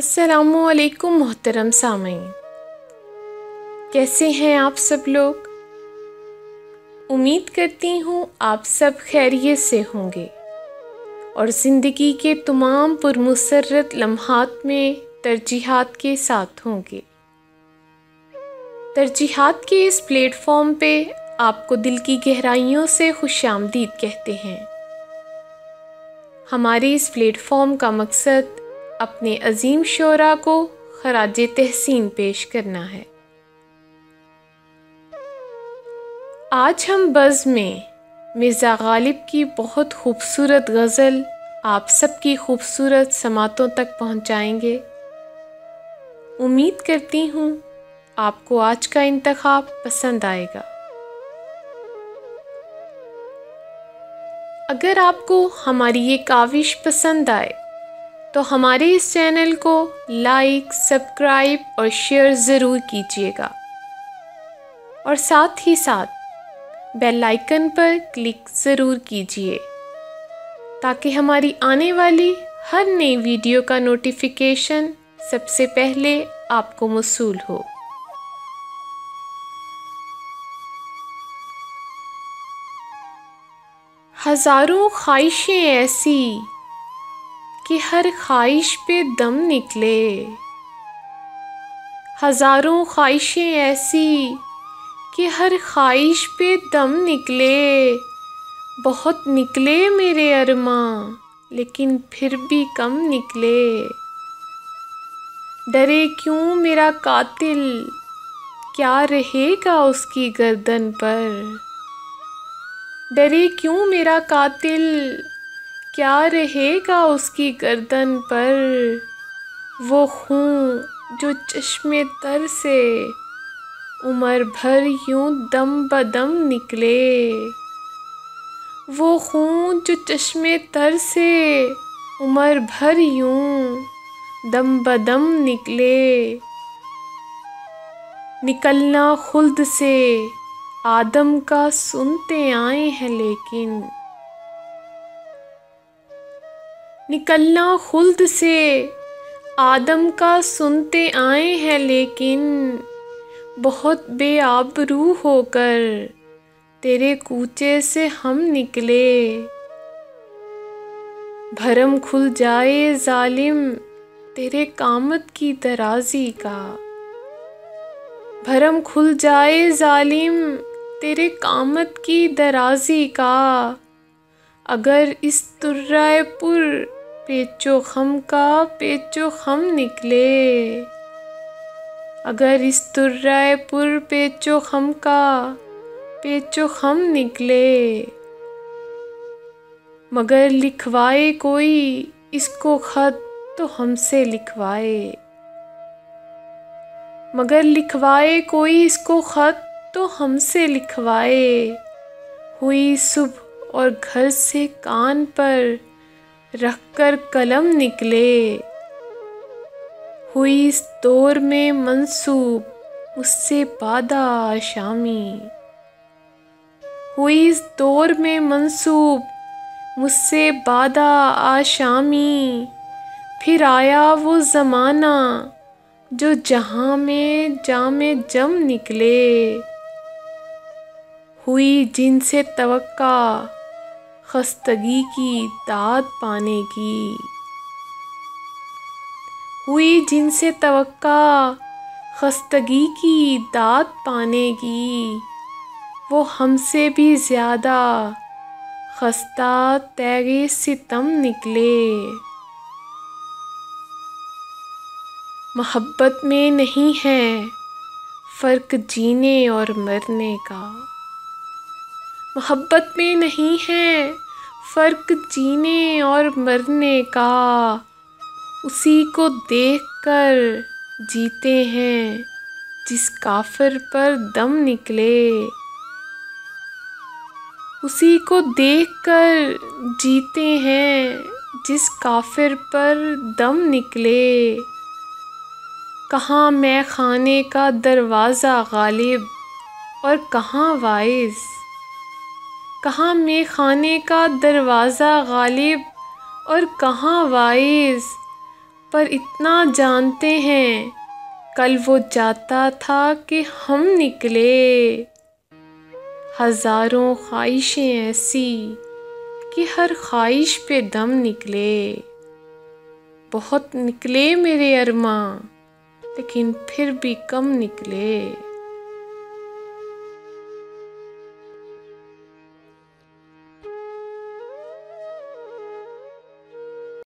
السلام علیکم محترم سامعین، کیسے ہیں آپ سب لوگ؟ امید کرتی ہوں آپ سب خیریت سے ہوں گے اور زندگی کے تمام پرمسرت لمحات میں ترجیحات کے ساتھ ہوں گے۔ ترجیحات کے اس پلیٹ فارم پہ آپ کو دل کی گہرائیوں سے خوش آمدید کہتے ہیں۔ ہمارے اس پلیٹ فارم کا مقصد اپنے عظیم شعراء کو خراج تحسین پیش کرنا ہے۔ آج ہم بزم میں مرزا غالب کی بہت خوبصورت غزل آپ سب کی خوبصورت سماعتوں تک پہنچائیں گے۔ امید کرتی ہوں آپ کو آج کا انتخاب پسند آئے گا۔ اگر آپ کو ہماری یہ کاوش پسند آئے تو ہمارے اس چینل کو لائک، سبسکرائب اور شیئر ضرور کیجیے گا، اور ساتھ ہی ساتھ بیل آئیکن پر کلک ضرور کیجیے تاکہ ہماری آنے والی ہر نئی ویڈیو کا نوٹیفیکیشن سب سے پہلے آپ کو موصول ہو۔ ہزاروں خواہشیں ایسی کہ ہر خواہش پہ دم نکلے، ہزاروں خواہشیں ایسی کہ ہر خواہش پہ دم نکلے، بہت نکلے میرے ارماں لیکن پھر بھی کم نکلے، ڈرے کیوں میرا قاتل کیا رہے گا اس کی گردن پر، ڈرے کیوں میرا قاتل کیا رہے گا اس کی گردن پر، وہ خون جو چشم تر سے عمر بھر یوں دم بدم نکلے، وہ خون جو چشم تر سے عمر بھر یوں دم بدم نکلے، نکلنا خلد سے آدم کا سنتے آئے ہیں لیکن، نکلنا خلد سے آدم کا سنتے آئے ہیں لیکن، بہت بے آبرو ہو کر تیرے کوچے سے ہم نکلے، بھرم کھل جائے ظالم تیرے قامت کی درازی کا، بھرم کھل جائے ظالم تیرے قامت کی درازی کا، اگر اس طرۂ پر پیچ و خم کا پیچ و خم نکلے، اگر اس طرۂ پر پیچ و خم کا پیچ و خم نکلے، مگر لکھوائے کوئی اس کو خط تو ہم سے لکھوائے، مگر لکھوائے کوئی اس کو خط تو ہم سے لکھوائے، ہوئی صبح اور گھر سے کان پر رکھ کر قلم نکلے، ہوئی اس دور میں منسوب مجھ سے بادہ آشامی، ہوئی اس دور میں منسوب مجھ سے بادہ آشامی، پھر آیا وہ زمانہ جو جہاں میں جام جم نکلے، ہوئی جن سے توقع خستگی کی داد پانے کی، ہوئی جن سے توقع خستگی کی داد پانے کی، وہ ہم سے بھی زیادہ خستہ تیغ ستم نکلے، محبت میں نہیں ہے فرق جینے اور مرنے کا، محبت میں نہیں ہے فرق جینے اور مرنے کا، اسی کو دیکھ کر جیتے ہیں جس کافر پر دم نکلے، اسی کو دیکھ کر جیتے ہیں جس کافر پر دم نکلے، کہاں مے خانے کا دروازہ غالب اور کہاں واعظ، کہاں مے خانے کا دروازہ غالب اور کہاں واعظ، پر اتنا جانتے ہیں کل وہ جاتا تھا کہ ہم نکلے۔ ہزاروں خواہشیں ایسی کہ ہر خواہش پہ دم نکلے۔ بہت نکلے میرے ارماں لیکن پھر بھی کم نکلے۔